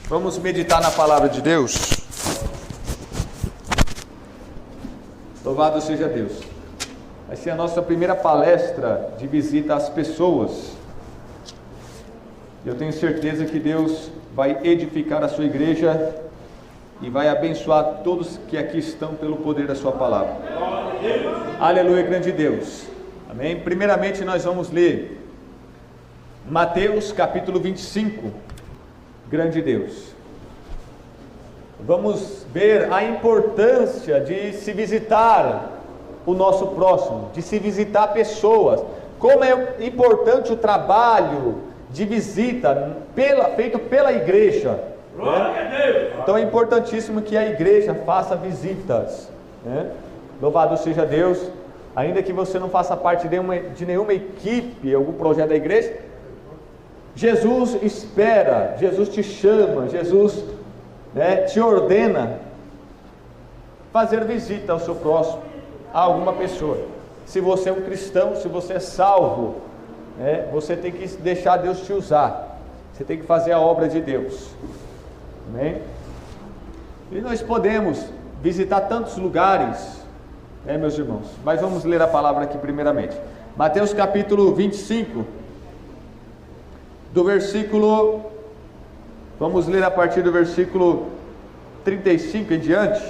Vamos meditar na palavra de Deus. Louvado seja Deus. Vai ser a nossa primeira palestra de visita às pessoas. Eu tenho certeza que Deus vai edificar a sua igreja e vai abençoar todos que aqui estão pelo poder da sua palavra. Aleluia, grande Deus. Amém? Primeiramente nós vamos ler Mateus capítulo 25. Grande Deus. Vamos ver a importância de se visitar o nosso próximo, de se visitar pessoas. Como é importante o trabalho de visita feito pela igreja. Né? Então é importantíssimo que a igreja faça visitas. Né? Louvado seja Deus. Ainda que você não faça parte de nenhuma equipe, algum projeto da igreja, Jesus espera, Jesus te chama, Jesus te ordena fazer visita ao seu próximo, a alguma pessoa. Se você é um cristão, se você é salvo, você tem que deixar Deus te usar, você tem que fazer a obra de Deus. Amém? E nós podemos visitar tantos lugares, meus irmãos, mas vamos ler a palavra aqui primeiramente. Mateus capítulo 25, do versículo, vamos ler a partir do versículo 35 em diante,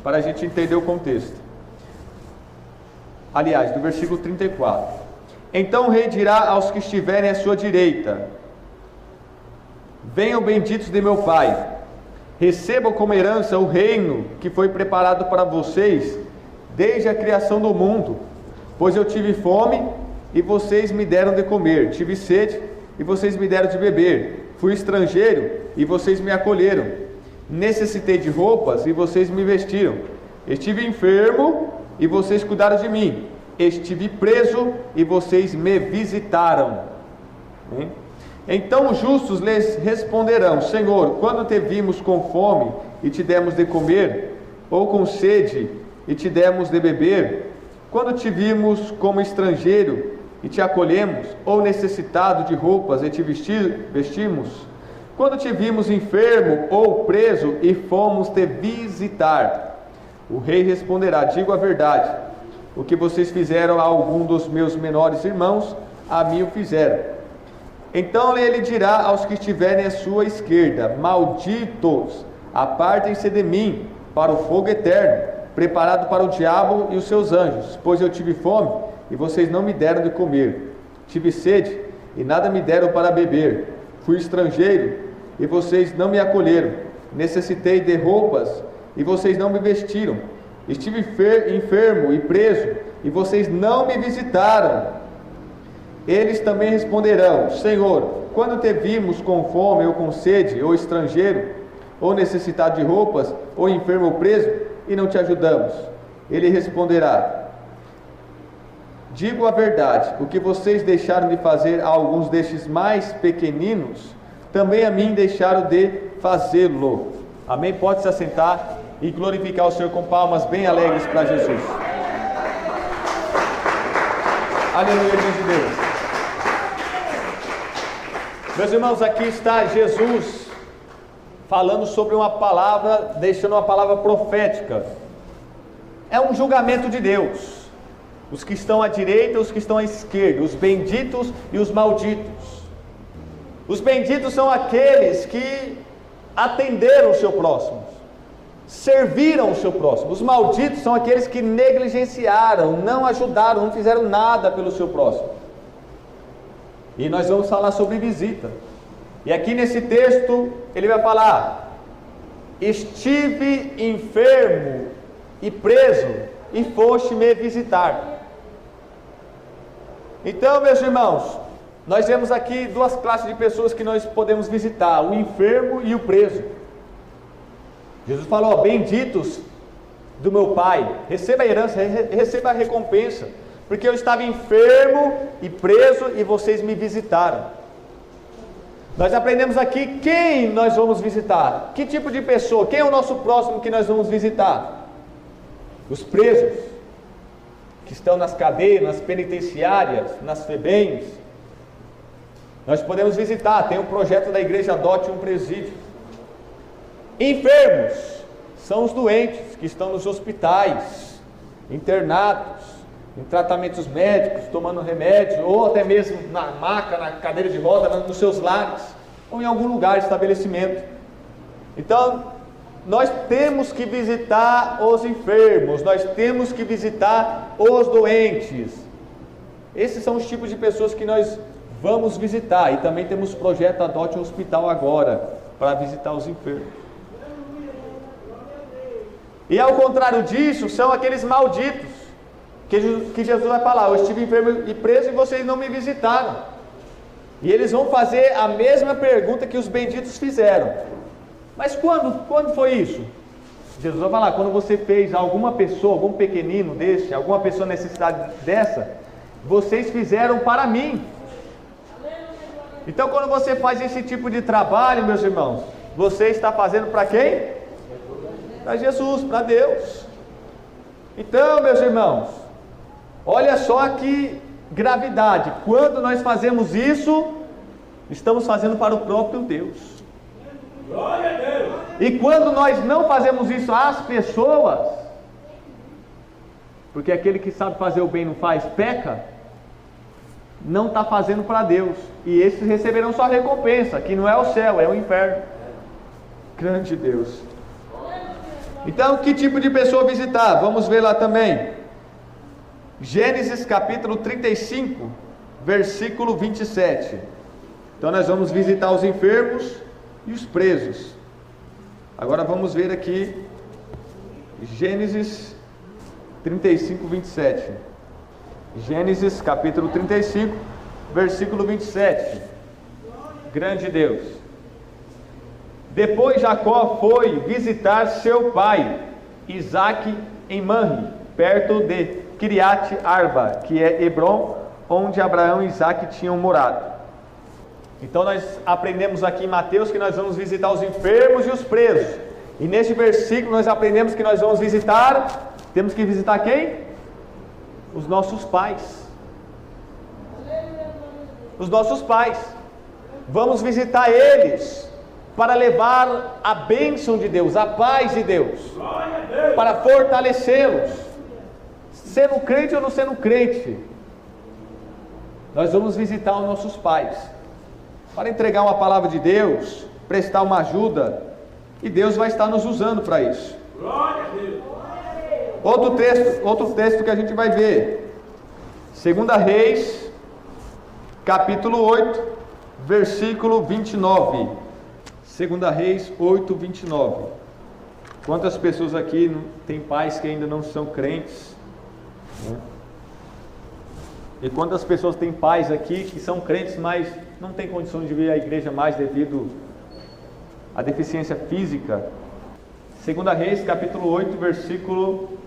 para a gente entender o contexto. Aliás, do versículo 34. Então o rei dirá aos que estiverem à sua direita: venham benditos de meu Pai, recebam como herança o reino que foi preparado para vocês desde a criação do mundo. Pois eu tive fome e vocês me deram de comer, tive sede e vocês me deram de beber, fui estrangeiro e vocês me acolheram, necessitei de roupas e vocês me vestiram, estive enfermo e vocês cuidaram de mim, estive preso e vocês me visitaram. Então os justos lhes responderão: Senhor, quando te vimos com fome e te demos de comer, ou com sede e te demos de beber? Quando te vimos como estrangeiro e te acolhemos, ou necessitado de roupas e te vestimos? Quando te vimos enfermo ou preso e fomos te visitar? O rei responderá: digo a verdade, o que vocês fizeram a algum dos meus menores irmãos, a mim o fizeram. Então ele dirá aos que estiverem à sua esquerda: malditos, apartem-se de mim para o fogo eterno, preparado para o diabo e os seus anjos, pois eu tive fome e vocês não me deram de comer, tive sede e nada me deram para beber, fui estrangeiro e vocês não me acolheram, necessitei de roupas e vocês não me vestiram, estive enfermo e preso e vocês não me visitaram. Eles também responderão: Senhor, quando te vimos com fome ou com sede, ou estrangeiro, ou necessitado de roupas, ou enfermo ou preso, e não te ajudamos? Ele responderá: digo a verdade, o que vocês deixaram de fazer a alguns destes mais pequeninos, também a mim deixaram de fazê-lo. Amém? Pode se assentar e glorificar o Senhor com palmas bem alegres para Jesus. Aleluia, de Deus. Meus irmãos, aqui está Jesus falando sobre uma palavra, deixando uma palavra profética. É um julgamento de Deus. Os que estão à direita e os que estão à esquerda, os benditos e os malditos. Os benditos são aqueles que atenderam o seu próximo, serviram o seu próximo. Os malditos são aqueles que negligenciaram, não ajudaram, não fizeram nada pelo seu próximo. E nós vamos falar sobre visita. E aqui nesse texto ele vai falar: estive enfermo e preso e foste me visitar. Então, meus irmãos, nós vemos aqui duas classes de pessoas que nós podemos visitar: o enfermo e o preso. Jesus falou: benditos do meu Pai, receba a herança, receba a recompensa, porque eu estava enfermo e preso e vocês me visitaram. Nós aprendemos aqui quem nós vamos visitar, que tipo de pessoa, quem é o nosso próximo que nós vamos visitar? Os presos, que estão nas cadeias, nas penitenciárias, nas FEBEMs. Nós podemos visitar, tem um projeto da igreja Adote um Presídio. Enfermos são os doentes que estão nos hospitais, internados, em tratamentos médicos, tomando remédio, ou até mesmo na maca, na cadeira de roda, nos seus lares, ou em algum lugar, estabelecimento. Então, nós temos que visitar os enfermos, nós temos que visitar os doentes. Esses são os tipos de pessoas que nós vamos visitar. E também temos o projeto Adote um Hospital agora, para visitar os enfermos. E ao contrário disso, são aqueles malditos, que Jesus vai falar: eu estive enfermo e preso e vocês não me visitaram. E eles vão fazer a mesma pergunta que os benditos fizeram. Mas quando foi isso? Jesus vai falar: quando você fez alguma pessoa, algum pequenino desse, alguma pessoa necessidade dessa, vocês fizeram para mim. Então, quando você faz esse tipo de trabalho, meus irmãos, você está fazendo para quem? Para Jesus, para Deus. Então, meus irmãos, olha só que gravidade. Quando nós fazemos isso, estamos fazendo para o próprio Deus. Glória a Deus. E quando nós não fazemos isso às pessoas, porque aquele que sabe fazer o bem não faz, peca, não está fazendo para Deus. E esses receberão sua recompensa, que não é o céu, é o inferno. Grande Deus. Então, que tipo de pessoa visitar? Vamos ver lá também. Gênesis capítulo 35, versículo 27. Então nós vamos visitar os enfermos e os presos. Agora vamos ver aqui Gênesis 35, 27. Gênesis capítulo 35, versículo 27. Grande Deus. Depois Jacó foi visitar seu pai Isaque em Manre, perto de Kiriat Arba, que é Hebron, onde Abraão e Isaque tinham morado. Então nós aprendemos aqui em Mateus que nós vamos visitar os enfermos e os presos. E neste versículo nós aprendemos que nós vamos visitar, temos que visitar quem? Os nossos pais. Os nossos pais. Vamos visitar eles para levar a bênção de Deus, a paz de Deus, para fortalecê-los. Sendo crente ou não sendo crente, nós vamos visitar os nossos pais, para entregar uma palavra de Deus, prestar uma ajuda, e Deus vai estar nos usando para isso. Glória a Deus. Outro texto que a gente vai ver, 2 Reis, capítulo 8, versículo 29. 2 Reis 8, 29. Quantas pessoas aqui tem pais que ainda não são crentes? E quantas pessoas têm pais aqui que são crentes, mas não têm condições de vir à igreja mais devido à deficiência física? 2 Reis capítulo 8, versículo,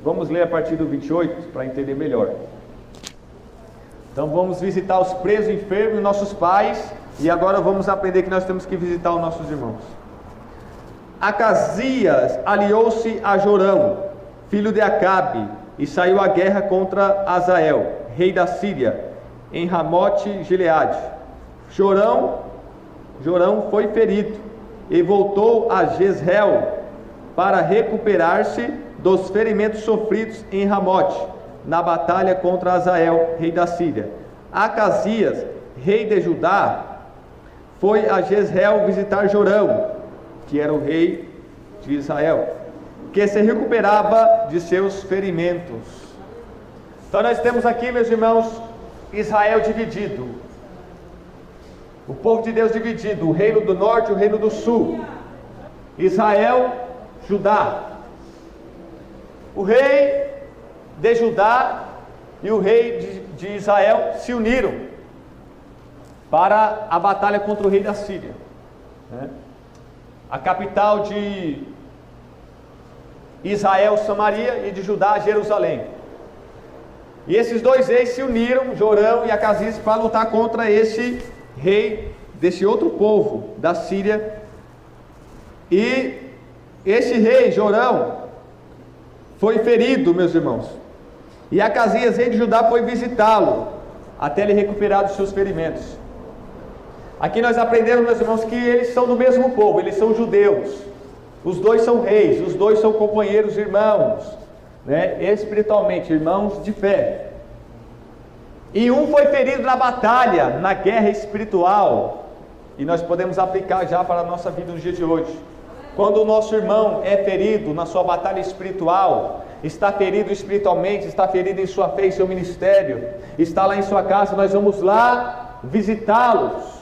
vamos ler a partir do 28 para entender melhor. Então vamos visitar os presos, enfermos, nossos pais, e agora vamos aprender que nós temos que visitar os nossos irmãos. Acasias aliou-se a Jorão, filho de Acabe, e saiu à guerra contra Azael, rei da Síria, em Ramote Gileade. Jorão foi ferido e voltou a Jezreel para recuperar-se dos ferimentos sofridos em Ramote, na batalha contra Azael, rei da Síria. Acasias, rei de Judá, foi a Jezreel visitar Jorão, que era o rei de Israel, que se recuperava de seus ferimentos. Então nós temos aqui, meus irmãos, Israel dividido, o povo de Deus dividido, o reino do norte e o reino do sul. Israel, Judá. O rei de Judá e o rei de Israel se uniram para a batalha contra o rei da Síria. A capital de Israel, Samaria, e de Judá, Jerusalém. E esses dois reis se uniram, Jorão e Acasias, para lutar contra esse rei desse outro povo da Síria. E esse rei, Jorão, foi ferido, meus irmãos. E Acasias, rei de Judá, foi visitá-lo, até ele recuperar dos seus ferimentos. Aqui nós aprendemos, meus irmãos, que eles são do mesmo povo, eles são judeus. Os dois são reis, os dois são companheiros, irmãos, né? Espiritualmente, irmãos de fé. E um foi ferido na batalha, na guerra espiritual. E nós podemos aplicar já para a nossa vida no dia de hoje. Quando o nosso irmão é ferido na sua batalha espiritual, está ferido espiritualmente, está ferido em sua fé, em seu ministério, está lá em sua casa, nós vamos lá visitá-los,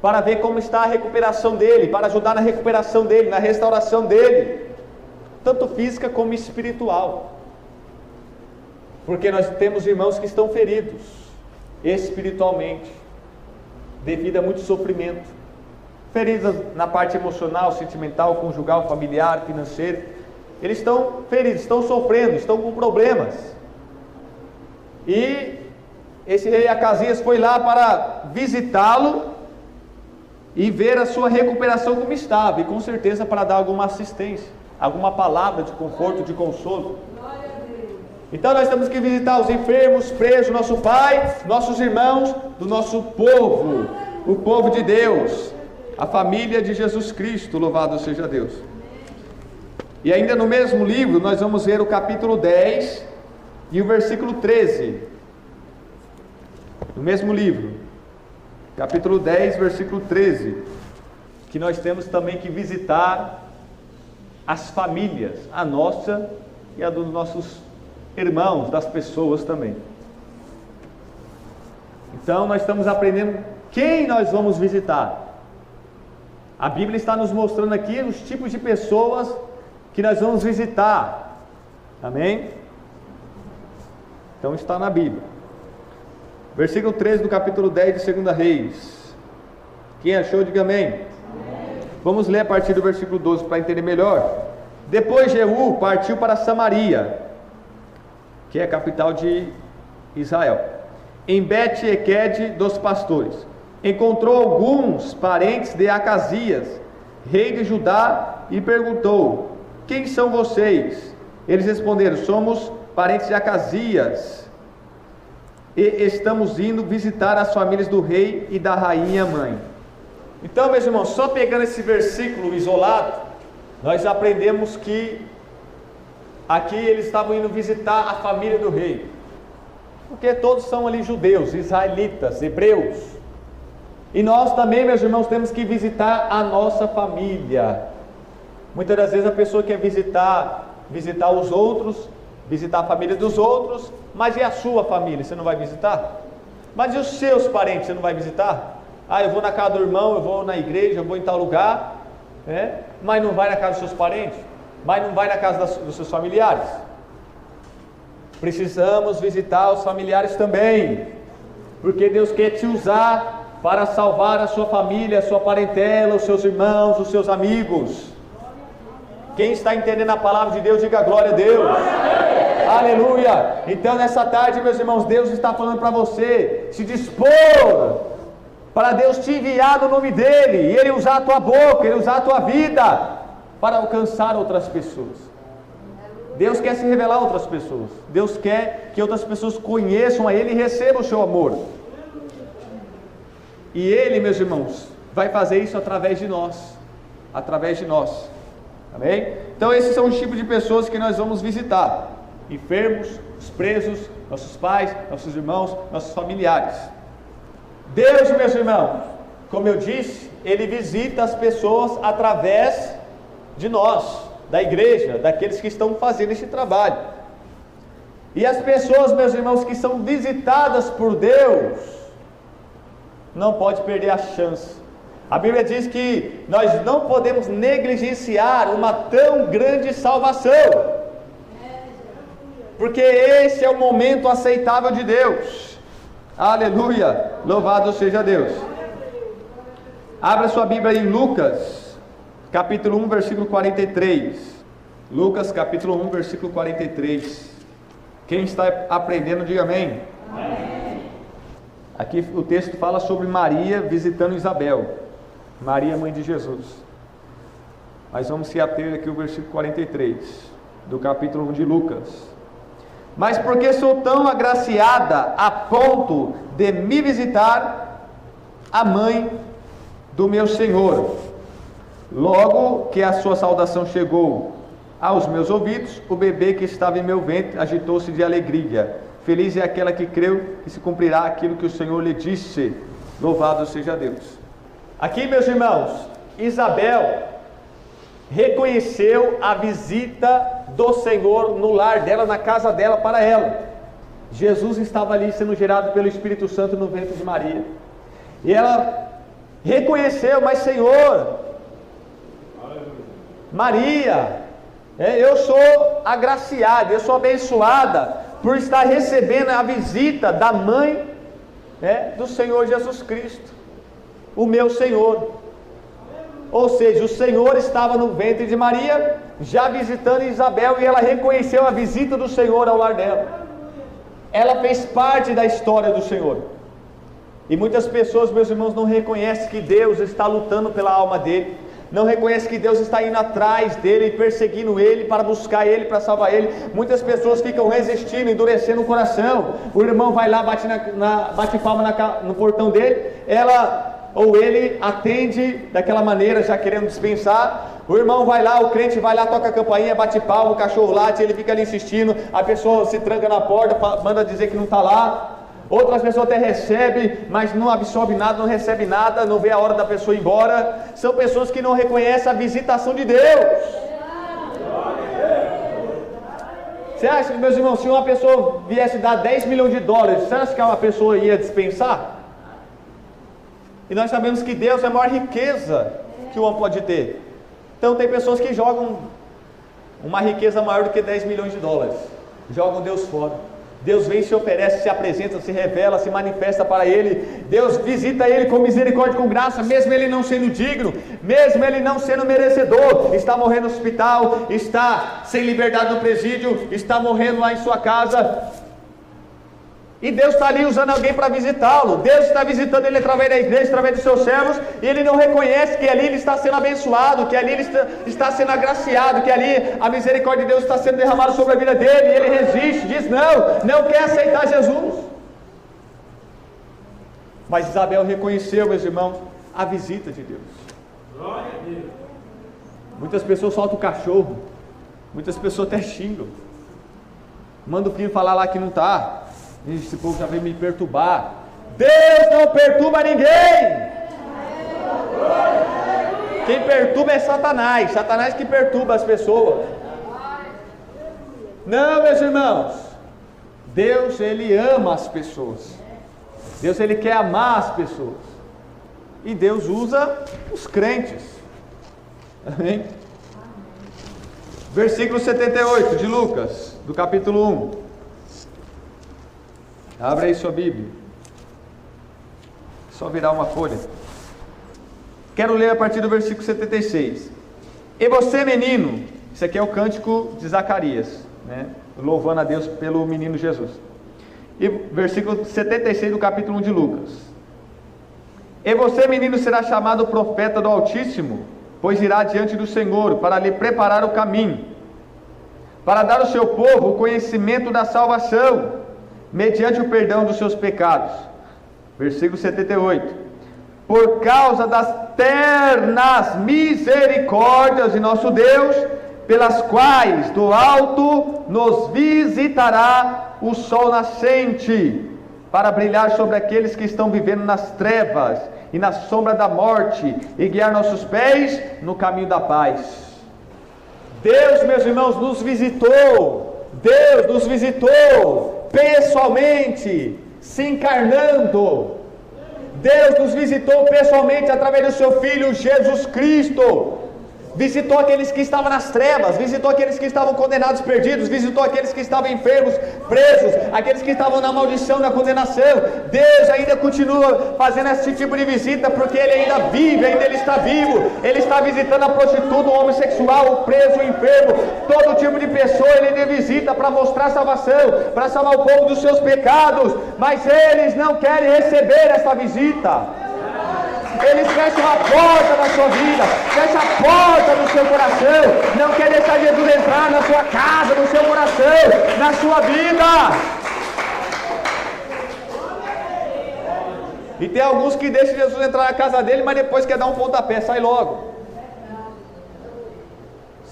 para ver como está a recuperação dele, para ajudar na recuperação dele, na restauração dele, tanto física como espiritual. Porque nós temos irmãos que estão feridos espiritualmente, devido a muito sofrimento, feridos na parte emocional, sentimental, conjugal, familiar, financeira. Eles estão feridos, estão sofrendo, estão com problemas. E esse rei Acasias foi lá para visitá-lo e ver a sua recuperação como estava, e com certeza para dar alguma assistência, alguma palavra de conforto, de consolo. Então nós temos que visitar os enfermos, presos, nosso pai, nossos irmãos, do nosso povo, o povo de Deus, a família de Jesus Cristo, louvado seja Deus. E ainda no mesmo livro nós vamos ver o capítulo 10 e o versículo 13. No mesmo livro, capítulo 10, versículo 13, que nós temos também que visitar as famílias, a nossa e a dos nossos irmãos, das pessoas também. Então nós estamos aprendendo quem nós vamos visitar. A Bíblia está nos mostrando aqui os tipos de pessoas que nós vamos visitar. Amém? Então está na Bíblia. Versículo 13 do capítulo 10 de 2 Reis. Quem achou, diga amém. Amém. Vamos ler a partir do versículo 12 para entender melhor. Depois Jeú partiu para Samaria, que é a capital de Israel, em Bet-Equed dos pastores. Encontrou alguns parentes de Acasias, rei de Judá, e perguntou: quem são vocês? Eles responderam: somos parentes de Acasias, e estamos indo visitar as famílias do rei e da rainha mãe. Então, meus irmãos, só pegando esse versículo isolado, nós aprendemos que aqui eles estavam indo visitar a família do rei, porque todos são ali judeus, israelitas, hebreus. E nós também, meus irmãos, temos que visitar a nossa família. Muitas das vezes a pessoa quer visitar os outros, visitar a família dos outros, mas e a sua família? Você não vai visitar? Mas e os seus parentes? Você não vai visitar? Ah, eu vou na casa do irmão, eu vou na igreja, eu vou em tal lugar, né? Mas não vai na casa dos seus parentes? Mas não vai na casa dos seus familiares? Precisamos visitar os familiares também, porque Deus quer te usar para salvar a sua família, a sua parentela, os seus irmãos, os seus amigos. Quem está entendendo a palavra de Deus, diga glória a Deus. Aleluia. Então nessa tarde, meus irmãos, Deus está falando para você se dispor para Deus te enviar no nome dEle, e Ele usar a tua boca, Ele usar a tua vida para alcançar outras pessoas. Deus quer se revelar a outras pessoas. Deus quer que outras pessoas conheçam a Ele e recebam o seu amor. E Ele, meus irmãos, vai fazer isso através de nós. Através de nós. Amém? Então esses são os tipos de pessoas que nós vamos visitar: enfermos, os presos, nossos pais, nossos irmãos, nossos familiares. Deus, meus irmãos, como eu disse, Ele visita as pessoas através de nós, da igreja, daqueles que estão fazendo esse trabalho. E as pessoas, meus irmãos, que são visitadas por Deus, não pode perder a chance. A Bíblia diz que nós não podemos negligenciar uma tão grande salvação, porque esse é o momento aceitável de Deus. Aleluia, louvado seja Deus. Abra sua Bíblia em Lucas, capítulo 1, versículo 43. Lucas, capítulo 1, versículo 43. Quem está aprendendo, diga amém. Amém. Aqui o texto fala sobre Maria visitando Isabel, Maria, mãe de Jesus. Mas vamos se ater aqui ao versículo 43, do capítulo 1 de Lucas. Mas porque sou tão agraciada a ponto de me visitar a mãe do meu Senhor, Logo que a sua saudação chegou aos meus ouvidos, o bebê que estava em meu ventre agitou-se de alegria. Feliz é aquela que creu que se cumprirá aquilo que o Senhor lhe disse. Louvado seja Deus. Aqui, meus irmãos, Isabel reconheceu a visita do Senhor no lar dela, na casa dela, para ela. Jesus estava ali sendo gerado pelo Espírito Santo no ventre de Maria. E ela reconheceu, mas Senhor, Maria, eu sou agraciada, eu sou abençoada por estar recebendo a visita da mãe do Senhor Jesus Cristo, o meu Senhor. Ou seja, o Senhor estava no ventre de Maria, já visitando Isabel, e ela reconheceu a visita do Senhor ao lar dela. Ela fez parte da história do Senhor. E muitas pessoas, meus irmãos, não reconhecem que Deus está lutando pela alma dele, não reconhecem que Deus está indo atrás dele, perseguindo ele, para buscar ele, para salvar ele. Muitas pessoas ficam resistindo, endurecendo o coração. O irmão vai lá, bate palma no portão dele, ela ou ele atende daquela maneira, já querendo dispensar. O irmão vai lá, o crente vai lá, toca a campainha, bate palma, o cachorro late, ele fica ali insistindo, a pessoa se tranca na porta, manda dizer que não está lá. Outras pessoas até recebem, mas não absorve nada, não recebe nada, não vê a hora da pessoa ir embora. São pessoas que não reconhecem a visitação de Deus. Você acha que, meus irmãos, se uma pessoa viesse dar 10 milhões de dólares, você acha que uma pessoa ia dispensar? E nós sabemos que Deus é a maior riqueza que o homem pode ter. Então tem pessoas que jogam uma riqueza maior do que 10 milhões de dólares, jogam Deus fora. Deus vem, se oferece, se apresenta, se revela, se manifesta para ele. Deus visita ele com misericórdia e com graça, mesmo ele não sendo digno, mesmo ele não sendo merecedor. Está morrendo no hospital, está sem liberdade no presídio, está morrendo lá em sua casa, e Deus está ali usando alguém para visitá-lo. Deus está visitando ele através da igreja, através dos seus servos, e ele não reconhece que ali ele está sendo abençoado, que ali ele está sendo agraciado, que ali a misericórdia de Deus está sendo derramada sobre a vida dele, e ele resiste, diz não quer aceitar Jesus. Mas Isabel reconheceu, meus irmãos, a visita de Deus. Glória a Deus. Muitas pessoas soltam o cachorro, muitas pessoas até xingam, manda o filho falar lá que não está. Esse povo já veio me perturbar. Deus não perturba ninguém. Quem perturba é Satanás. Satanás que perturba as pessoas. Não, meus irmãos, Deus, ele ama as pessoas. Deus, ele quer amar as pessoas. E Deus usa os crentes. Amém? Versículo 78 de Lucas, do capítulo 1. Abre aí sua Bíblia. Só virar uma folha. Quero ler a partir do versículo 76. E você, menino, isso aqui é o cântico de Zacarias, né? Louvando a Deus pelo menino Jesus. E versículo 76 do capítulo 1 de Lucas. E você, menino, será chamado profeta do Altíssimo, pois irá diante do Senhor para lhe preparar o caminho, para dar ao seu povo o conhecimento da salvação, mediante o perdão dos seus pecados. Versículo 78. Por causa das ternas misericórdias de nosso Deus, pelas quais do alto nos visitará o sol nascente, para brilhar sobre aqueles que estão vivendo nas trevas e na sombra da morte, e guiar nossos pés no caminho da paz. Deus, meus irmãos, nos visitou. Deus nos visitou pessoalmente, se encarnando. Deus nos visitou pessoalmente através do seu Filho Jesus Cristo. Visitou aqueles que estavam nas trevas, visitou aqueles que estavam condenados, perdidos, visitou aqueles que estavam enfermos, presos, aqueles que estavam na maldição, na condenação. Deus ainda continua fazendo esse tipo de visita, porque Ele ainda vive, ainda Ele está vivo. Ele está visitando a prostituta, o homossexual, o preso, o enfermo, todo tipo de pessoa Ele ainda visita para mostrar salvação, para salvar o povo dos seus pecados. Mas eles não querem receber essa visita. Eles fecham a porta da sua vida, fecham a porta do seu coração, não quer deixar Jesus entrar na sua casa, no seu coração, na sua vida. E tem alguns que deixam Jesus entrar na casa dele, mas depois quer dar um pontapé, sai logo.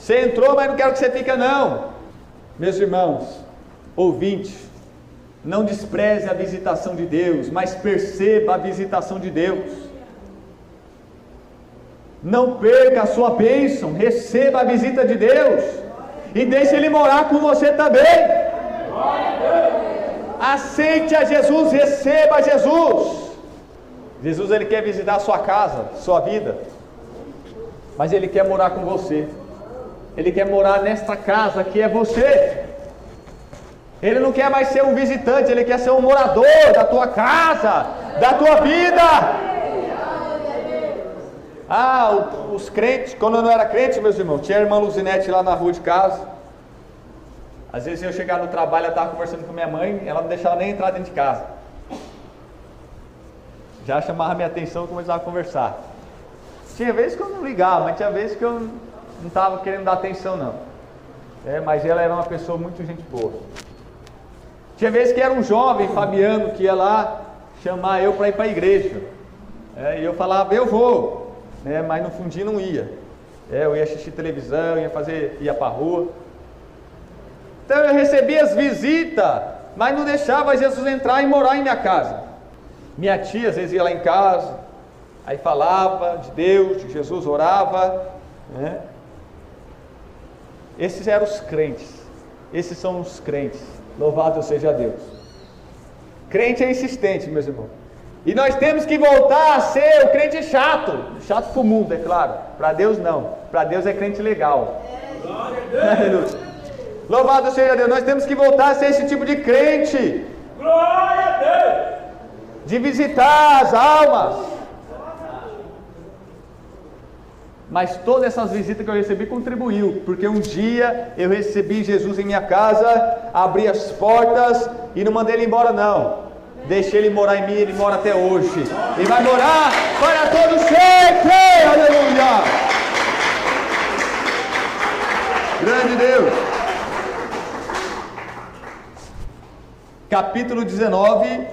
Você entrou, mas não quero que você fique não. Meus irmãos, ouvintes, não despreze a visitação de Deus, mas perceba a visitação de Deus. Não perca a sua bênção, receba a visita de Deus e deixe Ele morar com você também. Aceite a Jesus, receba a Jesus. Jesus, Ele quer visitar a sua casa, sua vida, mas Ele quer morar com você. Ele quer morar nesta casa que é você. Ele não quer mais ser um visitante, Ele quer ser um morador da tua casa, da tua vida. Os crentes, quando eu não era crente, meus irmãos, tinha a irmã Luzinete lá na rua de casa. Às vezes eu chegava no trabalho, ela estava conversando com minha mãe, ela não deixava nem entrar dentro de casa. Já chamava minha atenção e começava a conversar. Tinha vezes que eu não ligava, mas tinha vezes que eu não estava querendo dar atenção não. Mas ela era uma pessoa muito gente boa. Tinha vezes que era um jovem, Fabiano, que ia lá chamar eu para ir para a igreja. E eu falava, eu vou, mas no fundinho não ia. Eu ia assistir televisão, ia para a rua. Então eu recebia as visitas, mas não deixava Jesus entrar e morar em minha casa. Minha tia às vezes ia lá em casa, aí falava de Deus, de Jesus, orava. Esses eram os crentes. Esses são os crentes. Louvado seja Deus. Crente é insistente, meus irmãos. E nós temos que voltar a ser o crente chato. Chato para o mundo, é claro. Para Deus não. Para Deus é crente legal. Aleluia. Louvado seja Deus. Nós temos que voltar a ser esse tipo de crente. Glória a Deus. De visitar as almas. Mas todas essas visitas que eu recebi contribuiu, porque um dia eu recebi Jesus em minha casa, abri as portas e não mandei ele embora não. Deixei ele morar em mim, ele mora até hoje. Ele vai morar para todo sempre. Aleluia! Grande Deus. Capítulo 19,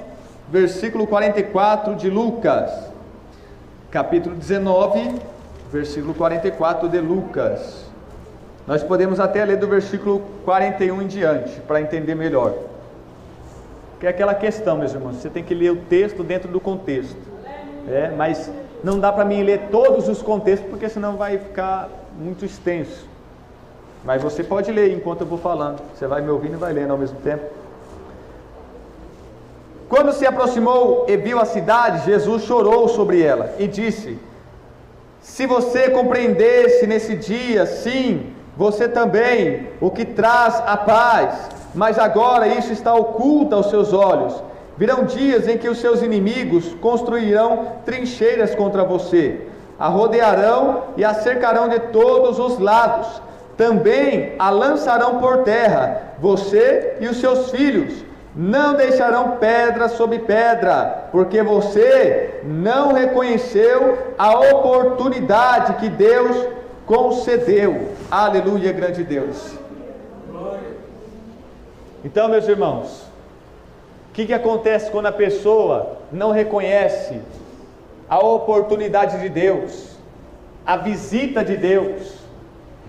versículo 44 de Lucas. Capítulo 19, versículo 44 de Lucas. Nós podemos até ler do versículo 41 em diante, para entender melhor. Que é aquela questão, meus irmãos, você tem que ler o texto dentro do contexto. Mas não dá para mim ler todos os contextos, porque senão vai ficar muito extenso. Mas você pode ler enquanto eu vou falando. Você vai me ouvindo e vai lendo ao mesmo tempo. Quando se aproximou e viu a cidade, Jesus chorou sobre ela e disse: se você compreendesse nesse dia, sim, você também, o que traz a paz, mas agora isso está oculto aos seus olhos. Virão dias em que os seus inimigos construirão trincheiras contra você, a rodearão e a cercarão de todos os lados, também a lançarão por terra, você e os seus filhos. Não deixarão pedra sobre pedra, porque você não reconheceu a oportunidade que Deus concedeu. Aleluia, grande Deus. Então, meus irmãos, o que acontece quando a pessoa não reconhece a oportunidade de Deus, a visita de Deus?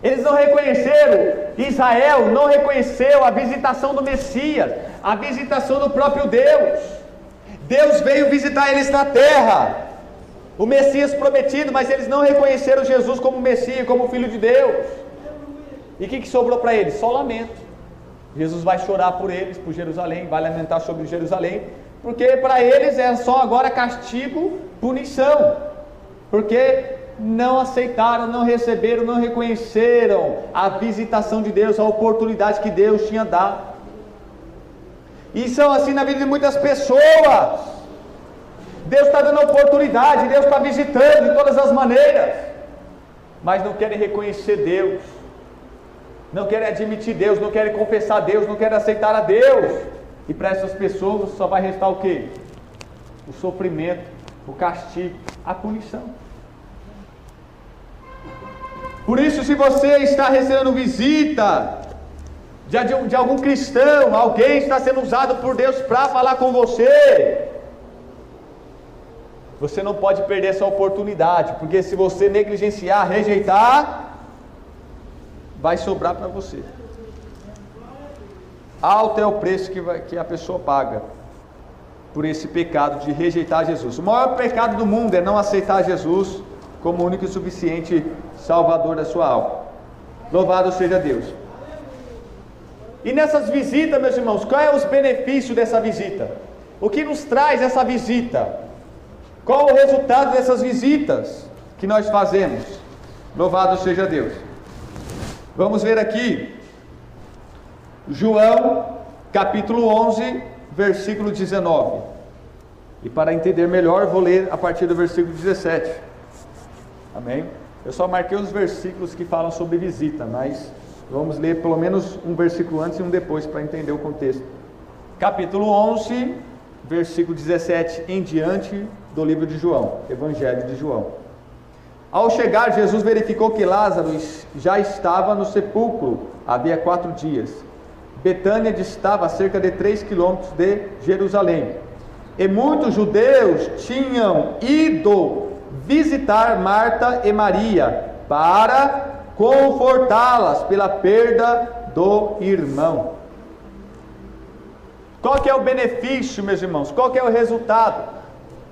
Eles não reconheceram, Israel não reconheceu a visitação do Messias, a visitação do próprio Deus. Deus veio visitar eles na terra, o Messias prometido, mas eles não reconheceram Jesus como Messias, como Filho de Deus. E o que sobrou para eles? Só lamento. Jesus vai chorar por eles, por Jerusalém, vai lamentar sobre Jerusalém, porque para eles é só agora castigo, punição, porque não aceitaram, não receberam, não reconheceram a visitação de Deus, a oportunidade que Deus tinha dado. E são assim na vida de muitas pessoas. Deus está dando oportunidade, Deus está visitando de todas as maneiras, mas não querem reconhecer Deus, não querem admitir Deus, não querem confessar Deus, não querem aceitar a Deus. E para essas pessoas só vai restar o quê? O sofrimento, o castigo, a punição. Por isso, se você está recebendo visita de algum cristão, alguém está sendo usado por Deus para falar com você, você não pode perder essa oportunidade, porque se você negligenciar, rejeitar, vai sobrar para você. Alto é o preço que a pessoa paga por esse pecado de rejeitar Jesus. O maior pecado do mundo é não aceitar Jesus como o único e suficiente Salvador da sua alma. Louvado seja Deus. E nessas visitas, meus irmãos, qual é os benefícios dessa visita? O que nos traz essa visita? Qual o resultado dessas visitas que nós fazemos? Louvado seja Deus. Vamos ver aqui João capítulo 11, versículo 19. E para entender melhor, vou ler a partir do versículo 17. Amém? Eu só marquei os versículos que falam sobre visita, mas vamos ler pelo menos um versículo antes e um depois para entender o contexto. Capítulo 11, versículo 17 em diante do livro de João, Evangelho de João. Ao chegar, Jesus verificou que Lázaro já estava no sepulcro havia 4 dias. Betânia distava a cerca de 3 quilômetros de Jerusalém. E muitos judeus tinham ido visitar Marta e Maria para confortá-las pela perda do irmão. Qual que é o benefício, meus irmãos? Qual que é o resultado?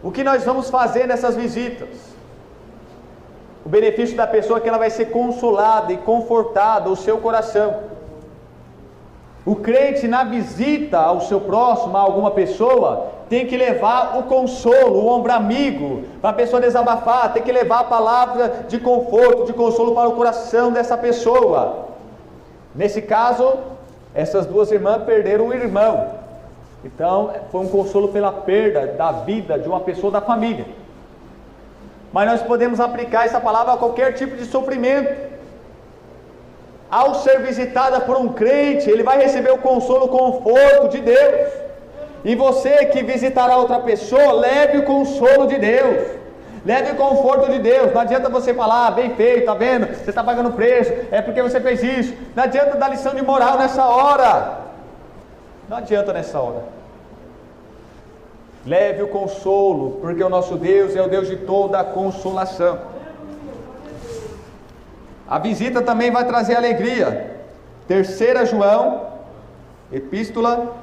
O que nós vamos fazer nessas visitas? O benefício da pessoa é que ela vai ser consolada e confortada, o seu coração. O crente, na visita ao seu próximo, a alguma pessoa, tem que levar o consolo, o ombro amigo, para a pessoa desabafar, tem que levar a palavra de conforto, de consolo para o coração dessa pessoa. Nesse caso, essas duas irmãs perderam o irmão. Então, foi um consolo pela perda da vida de uma pessoa da família. Mas nós podemos aplicar essa palavra a qualquer tipo de sofrimento. Ao ser visitada por um crente, ele vai receber o consolo, o conforto de Deus. E você que visitará outra pessoa, leve o consolo de Deus, leve o conforto de Deus. Não adianta você falar, bem feito, tá vendo? Você está pagando preço, é porque você fez isso. Não adianta dar lição de moral nessa hora. Não adianta nessa hora. Leve o consolo, porque o nosso Deus é o Deus de toda a consolação. A visita também vai trazer alegria. 3 João, epístola,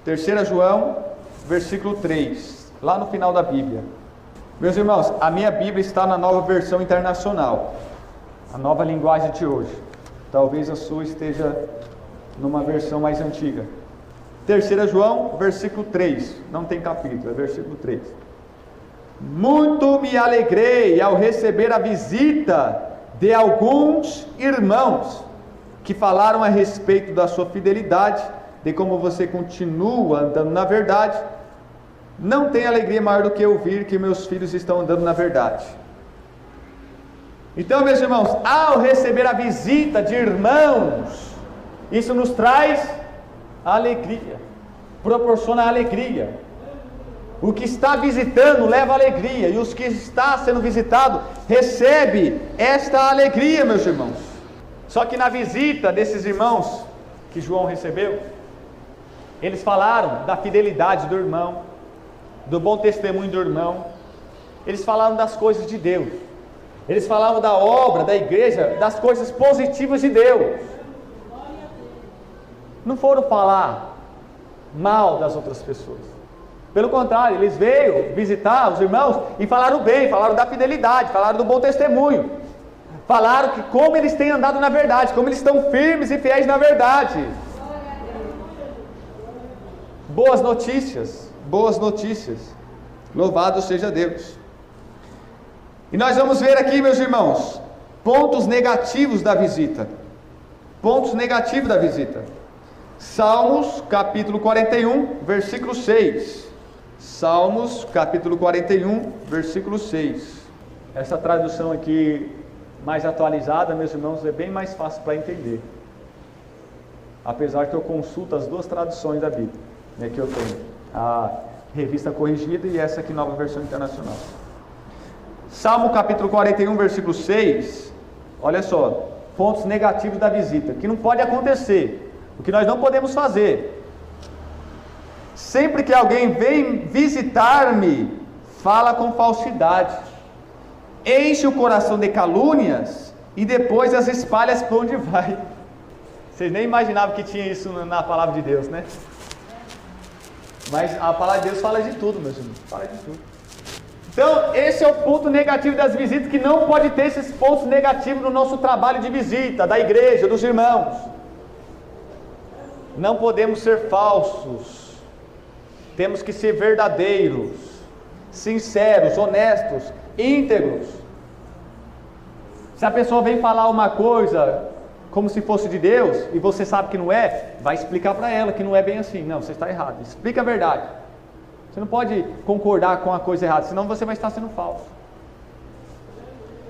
3 João, versículo 3, lá no final da Bíblia. Meus irmãos, a minha Bíblia está na Nova Versão Internacional, a nova linguagem de hoje. Talvez a sua esteja numa versão mais antiga. 3 João, versículo 3, não tem capítulo, é versículo 3. Muito me alegrei ao receber a visita de alguns irmãos que falaram a respeito da sua fidelidade, de como você continua andando na verdade. Não tem alegria maior do que ouvir que meus filhos estão andando na verdade. Então, meus irmãos, ao receber a visita de irmãos, isso nos traz alegria, proporciona alegria. O que está visitando leva alegria, e os que está sendo visitado recebe esta alegria, meus irmãos. Só que na visita desses irmãos que João recebeu, eles falaram da fidelidade do irmão, do bom testemunho do irmão. Eles falaram das coisas de Deus, eles falavam da obra da igreja, das coisas positivas de Deus. Não foram falar mal das outras pessoas. Pelo contrário, eles veio visitar os irmãos e falaram bem, falaram da fidelidade, falaram do bom testemunho, falaram que como eles têm andado na verdade, como eles estão firmes e fiéis na verdade. Boas notícias, boas notícias. Louvado seja Deus. E nós vamos ver aqui, meus irmãos, pontos negativos da visita. Pontos negativos da visita. Salmos capítulo 41, versículo 6. Salmos capítulo 41, versículo 6. Essa tradução aqui mais atualizada, meus irmãos, é bem mais fácil para entender. Apesar que eu consulto as duas traduções da Bíblia, né, que eu tenho, a Revista Corrigida e essa aqui, Nova Versão Internacional. Salmo capítulo 41, versículo 6. Olha só, pontos negativos da visita, que não pode acontecer, o que nós não podemos fazer. Sempre que alguém vem visitar-me, fala com falsidade, enche o coração de calúnias e depois as espalhas para onde vai. Vocês nem imaginavam que tinha isso na palavra de Deus, né? Mas a palavra de Deus fala de tudo, meus irmãos, fala de tudo. Então, esse é o ponto negativo das visitas, que não pode ter esses pontos negativos no nosso trabalho de visita, da igreja, dos irmãos. Não podemos ser falsos, temos que ser verdadeiros, sinceros, honestos, íntegros. Se a pessoa vem falar uma coisa como se fosse de Deus, e você sabe que não é, vai explicar para ela que não é bem assim. Não, você está errado, explica a verdade. Você não pode concordar com a coisa errada, senão você vai estar sendo falso.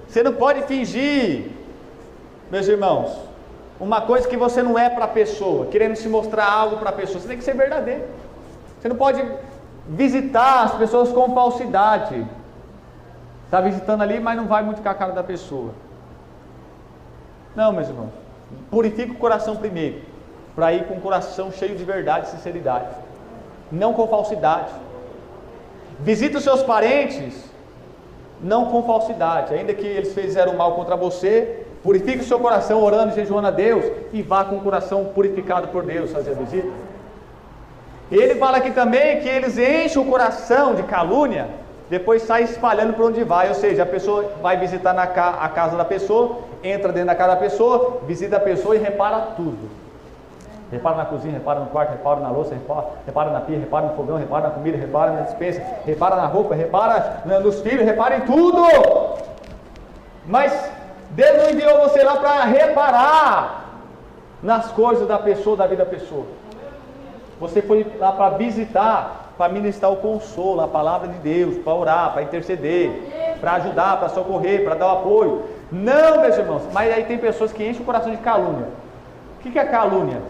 Você não pode fingir, meus irmãos, uma coisa que você não é para a pessoa, querendo se mostrar algo para a pessoa. Você tem que ser verdadeiro. Você não pode visitar as pessoas com falsidade. Está visitando ali, mas não vai muito com a cara da pessoa. Não, meus irmãos, purifique o coração primeiro, para ir com o coração cheio de verdade e sinceridade, não com falsidade. Visite os seus parentes, não com falsidade, ainda que eles fizeram mal contra você. Purifique o seu coração orando e jejuando a Deus, e vá com o coração purificado por Deus fazer a visita. Ele fala aqui também que eles enchem o coração de calúnia, depois sai espalhando por onde vai. Ou seja, a pessoa vai visitar a casa da pessoa, entra dentro da casa da pessoa, visita a pessoa e repara tudo. Repara na cozinha, repara no quarto, repara na louça, repara na pia, repara no fogão, repara na comida, repara na despensa, repara na roupa, repara nos filhos, repara em tudo. Mas Deus não enviou você lá para reparar nas coisas da pessoa, da vida da pessoa. Você foi lá para visitar, para ministrar o consolo, a palavra de Deus, para orar, para interceder, para ajudar, para socorrer, para dar o apoio. Não, meus irmãos, mas aí tem pessoas que enchem o coração de calúnia. O que é calúnia?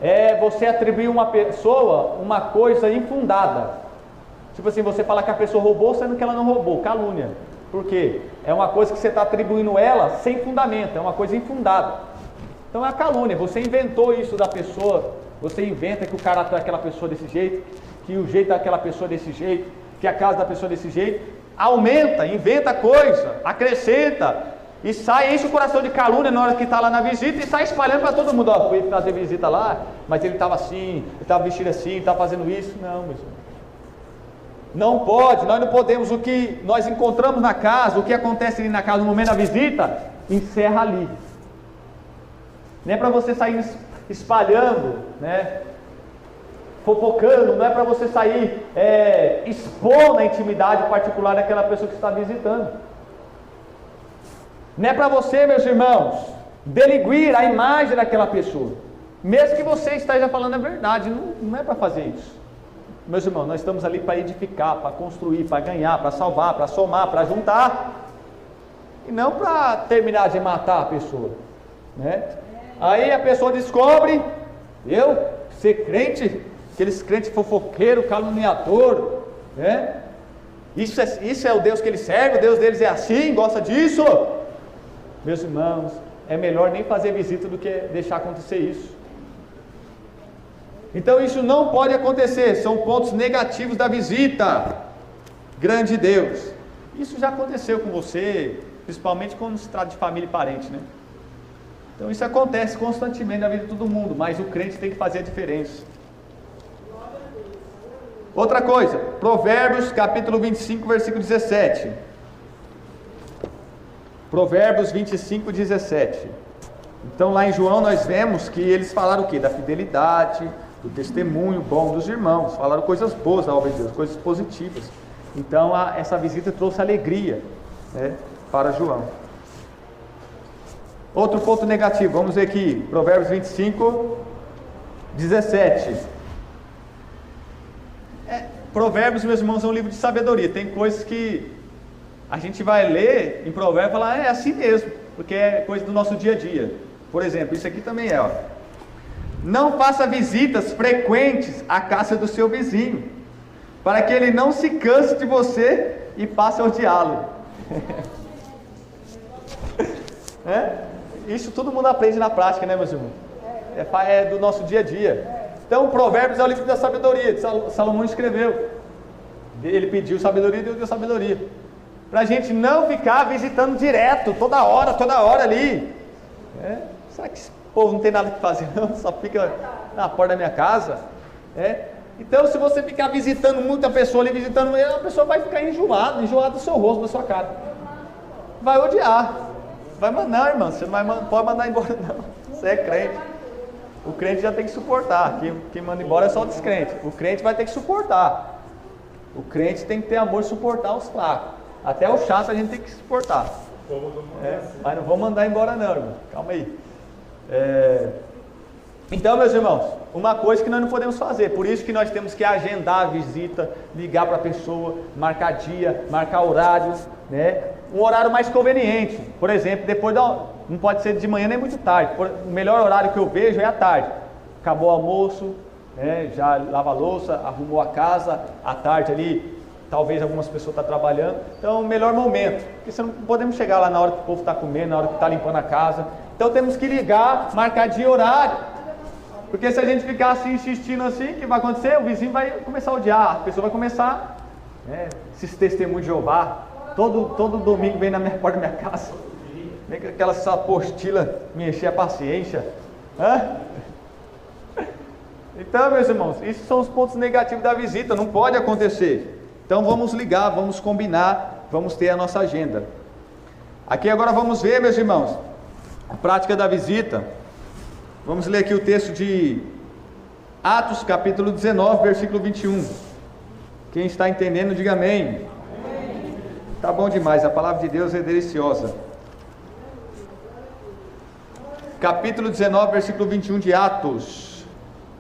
É você atribuir a uma pessoa uma coisa infundada. Tipo assim, você fala que a pessoa roubou, sendo que ela não roubou. Calúnia. Por quê? É uma coisa que você está atribuindo ela sem fundamento, é uma coisa infundada. Então é a calúnia, você inventou isso da pessoa, você inventa que o caráter daquela pessoa é desse jeito, que o jeito daquela pessoa é desse jeito, que a casa da pessoa é desse jeito, aumenta, inventa coisa, acrescenta, e sai, enche o coração de calúnia na hora que está lá na visita, e sai espalhando para todo mundo. Ó, fui fazer visita lá, mas ele estava assim, ele estava vestido assim, ele estava fazendo isso. Não, meu irmão. Não pode, nós não podemos. O que nós encontramos na casa, o que acontece ali na casa no momento da visita, encerra ali. Não é para você sair espalhando, né, fofocando, não é para você sair expondo a intimidade particular daquela pessoa que está visitando. Não é para você, meus irmãos, denegrir a imagem daquela pessoa, mesmo que você esteja falando a verdade. Não é para fazer isso. Meus irmãos, nós estamos ali para edificar, para construir, para ganhar, para salvar, para somar, para juntar, e não para terminar de matar a pessoa, né? Aí a pessoa descobre, ser crente, aqueles crentes fofoqueiro, caluniador, né? Isso é o Deus que eles servem, o Deus deles é assim, gosta disso. Meus irmãos, é melhor nem fazer visita do que deixar acontecer isso. Então isso não pode acontecer, são pontos negativos da visita. Grande Deus, isso já aconteceu com você, principalmente quando se trata de família e parente, né? Então isso acontece constantemente na vida de todo mundo, mas o crente tem que fazer a diferença. Outra coisa, Provérbios capítulo 25, versículo 17. Provérbios 25, 17. Então lá em João nós vemos que eles falaram o quê? Da fidelidade, do testemunho bom dos irmãos, falaram coisas boas da obra de Deus, coisas positivas. Então essa visita trouxe alegria, né, para João. Outro ponto negativo, vamos ver aqui, Provérbios 25, 17. Provérbios, meus irmãos, é um livro de sabedoria. Tem coisas que a gente vai ler em Provérbios e falar, é assim mesmo, porque é coisa do nosso dia a dia. Por exemplo, isso aqui também é, ó. Não faça visitas frequentes à casa do seu vizinho, para que ele não se canse de você e passe a odiá-lo. Isso todo mundo aprende na prática, né, meus irmãos? É do nosso dia a dia. Então, Provérbios é o livro da sabedoria, Salomão escreveu. Ele pediu sabedoria e Deus deu sabedoria. para a gente não ficar visitando direto, toda hora ali. Será que esse povo não tem nada que fazer não? Só fica na porta da minha casa? Então, se você ficar visitando muita pessoa ali, visitando, a pessoa vai ficar enjoada do seu rosto, da sua cara. Vai odiar. Vai mandar, irmão, você não pode mandar embora não. Você é crente. O crente já tem que suportar. Quem manda embora é só o descrente. O crente vai ter que suportar. O crente tem que ter amor e suportar os fracos. Até o chato a gente tem que suportar. Mas não vou mandar embora não, irmão. Calma aí. Então, meus irmãos, uma coisa que nós não podemos fazer, por isso que nós temos que agendar a visita, ligar para a pessoa, marcar dia, marcar horário, né? Um horário mais conveniente. Por exemplo, não pode ser de manhã nem muito tarde. O melhor horário que eu vejo é à tarde. Acabou o almoço, né? Já lava a louça, arrumou a casa, à tarde ali, talvez algumas pessoas estão trabalhando. Então, o melhor momento, porque não podemos chegar lá na hora que o povo está comendo, na hora que está limpando a casa. Então, temos que ligar, marcar dia e horário. Porque se a gente ficar assim, insistindo assim, o que vai acontecer? O vizinho vai começar a odiar, a pessoa vai começar, esses testemunhos de Jeová, todo domingo vem na minha porta da minha casa, vem com aquela apostila me encher a paciência. Então, meus irmãos, esses são os pontos negativos da visita, não pode acontecer. Então vamos ligar, vamos combinar, vamos ter a nossa agenda. Aqui agora vamos ver, meus irmãos, a prática da visita. Vamos ler aqui o texto de Atos capítulo 19, versículo 21. Quem está entendendo, diga amém. Tá bom demais, a palavra de Deus é deliciosa. Capítulo 19, versículo 21 de Atos.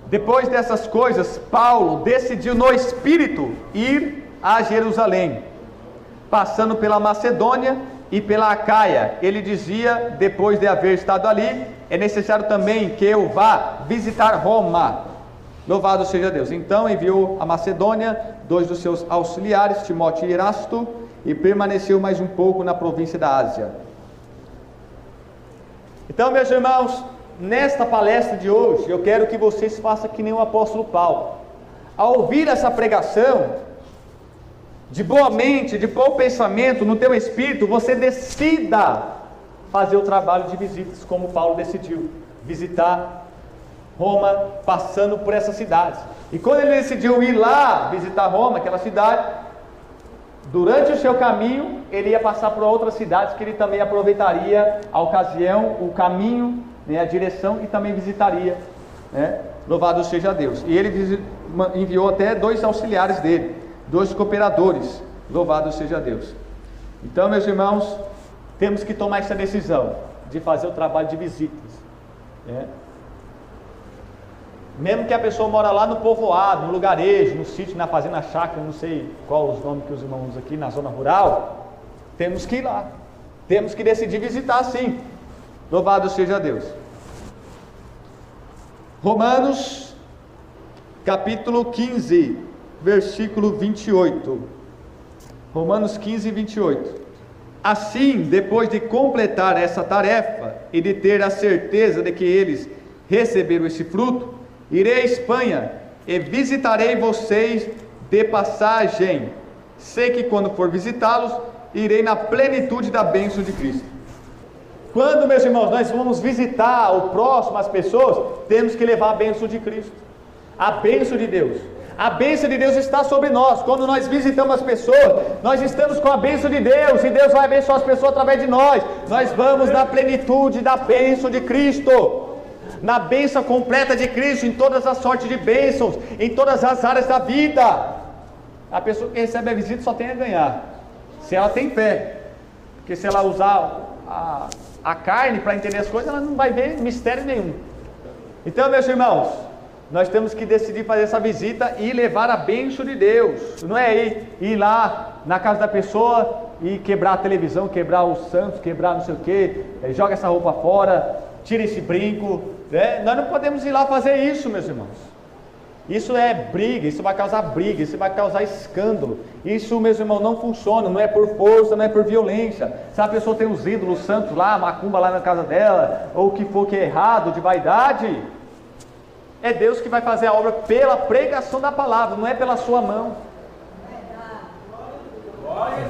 Depois dessas coisas, Paulo decidiu no Espírito ir a Jerusalém, passando pela Macedônia e pela Acaia. Ele dizia, depois de haver estado ali, é necessário também que eu vá visitar Roma. Louvado seja Deus. Então enviou a Macedônia 2 dos seus auxiliares, Timóteo e Erasto, e permaneceu mais um pouco na província da Ásia. Então, meus irmãos, nesta palestra de hoje, eu quero que vocês façam que nem o apóstolo Paulo. Ao ouvir essa pregação, de boa mente, de bom pensamento, no teu espírito, você decida fazer o trabalho de visitas, como Paulo decidiu, visitar Roma, passando por essas cidades. E quando ele decidiu ir lá, visitar Roma, aquela cidade, durante o seu caminho, ele ia passar por outras cidades, que ele também aproveitaria a ocasião, o caminho, né, a direção, e também visitaria, né? Louvado seja Deus. E ele enviou até 2 auxiliares dele, 2 cooperadores. Louvado seja Deus. Então, meus irmãos, temos que tomar essa decisão de fazer o trabalho de visitas, né? Mesmo que a pessoa mora lá no povoado, no lugarejo, no sítio, na fazenda, na chácara, não sei qual os nomes que os irmãos usam aqui, na zona rural, temos que ir lá, temos que decidir visitar sim. Louvado seja Deus. Romanos capítulo 15, versículo 28. Romanos 15, 28. Assim, depois de completar essa tarefa e de ter a certeza de que eles receberam esse fruto, irei à Espanha e visitarei vocês de passagem. Sei que quando for visitá-los, irei na plenitude da bênção de Cristo. Quando, meus irmãos, nós vamos visitar o próximo, as pessoas, temos que levar a bênção de Cristo, a bênção de Deus. A bênção de Deus está sobre nós. Quando nós visitamos as pessoas, nós estamos com a bênção de Deus, e Deus vai abençoar as pessoas através de nós. Nós vamos na plenitude da bênção de Cristo, na bênção completa de Cristo, em todas as sortes de bênçãos, em todas as áreas da vida. A pessoa que recebe a visita só tem a ganhar, se ela tem fé, porque se ela usar a carne para entender as coisas, ela não vai ver mistério nenhum. Então, meus irmãos, nós temos que decidir fazer essa visita e levar a bênção de Deus. Não é ir lá na casa da pessoa e quebrar a televisão, quebrar os santos, quebrar não sei o que, joga essa roupa fora, tira esse brinco, né? Nós não podemos ir lá fazer isso, meus irmãos. Isso é briga, isso vai causar briga, isso vai causar escândalo. Isso, meus irmãos, não funciona, não é por força, não é por violência. Se a pessoa tem os ídolos santos lá, macumba lá na casa dela, ou o que for que é errado, de vaidade, é Deus que vai fazer a obra pela pregação da palavra, não é pela sua mão.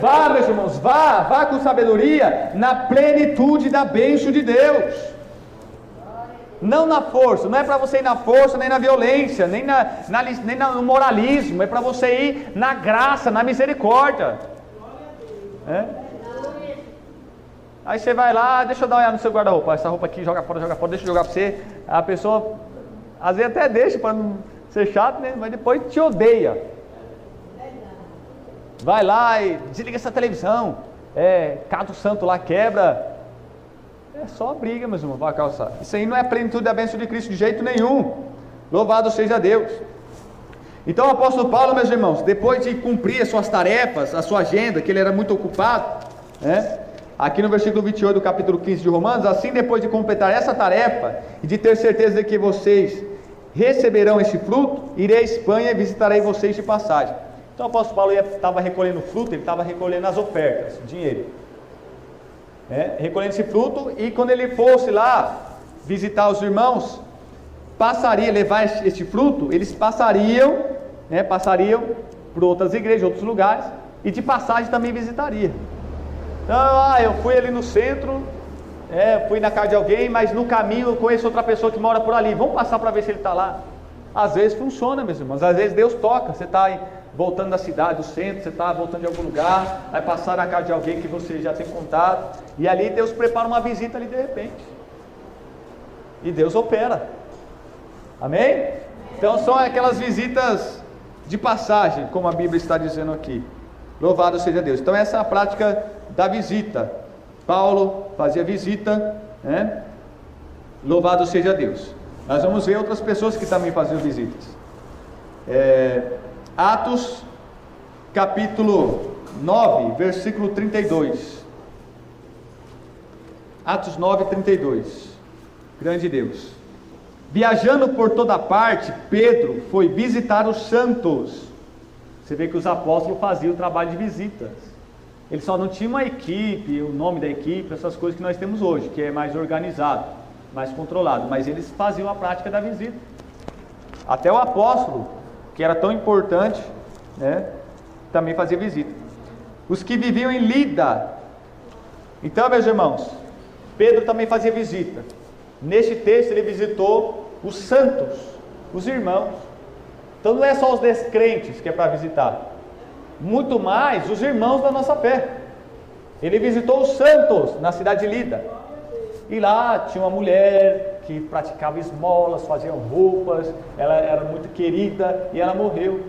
Vá, meus irmãos, vá com sabedoria na plenitude da bênção de Deus. Não na força, não é para você ir na força, nem na violência, nem no moralismo, é para você ir na graça, na misericórdia. Aí você vai lá, deixa eu dar uma olhada no seu guarda-roupa, essa roupa aqui, joga fora, deixa eu jogar para você. A pessoa, às vezes até deixa para não ser chato, né? Mas depois te odeia. Vai lá e desliga essa televisão, cata o santo lá, quebra. É só briga, meus irmãos, vai calçar. Isso aí não é a plenitude da bênção de Cristo de jeito nenhum. Louvado seja Deus. Então o apóstolo Paulo, meus irmãos, depois de cumprir as suas tarefas, a sua agenda, que ele era muito ocupado, aqui no versículo 28 do capítulo 15 de Romanos, assim depois de completar essa tarefa e de ter certeza de que vocês receberão este fruto, irei à Espanha e visitarei vocês de passagem. Então o apóstolo Paulo estava recolhendo fruto, ele estava recolhendo as ofertas, dinheiro, recolhendo esse fruto, e quando ele fosse lá visitar os irmãos, levar este fruto, eles passariam por outras igrejas, outros lugares, e de passagem também visitaria. Então, eu fui ali no centro, fui na casa de alguém, mas no caminho eu conheço outra pessoa que mora por ali, vamos passar para ver se ele está lá. Às vezes funciona, meus irmãos, às vezes Deus toca, você está voltando da cidade, do centro, você está voltando de algum lugar, vai passar na casa de alguém que você já tem contato, e ali Deus prepara uma visita ali de repente, e Deus opera, amém? Então são aquelas visitas de passagem, como a Bíblia está dizendo aqui. Louvado seja Deus. Então essa é a prática da visita. Paulo fazia visita, louvado seja Deus. Nós vamos ver outras pessoas que também faziam visitas. Atos capítulo 9, versículo 32. Atos 9, 32. Grande Deus. Viajando por toda parte, Pedro foi visitar os santos. Você vê que os apóstolos faziam o trabalho de visitas. Eles só não tinham uma equipe, o nome da equipe, essas coisas que nós temos hoje, que é mais organizado, mais controlado. Mas eles faziam a prática da visita. Até o apóstolo, que era tão importante, também fazia visita. Os que viviam em Lida. Então, meus irmãos, Pedro também fazia visita. Neste texto ele visitou os santos, os irmãos. Então não é só os descrentes que é para visitar, muito mais os irmãos da nossa fé. Ele visitou os santos na cidade de Lida, e lá tinha uma mulher que praticava esmolas, fazia roupas, ela era muito querida, e ela morreu.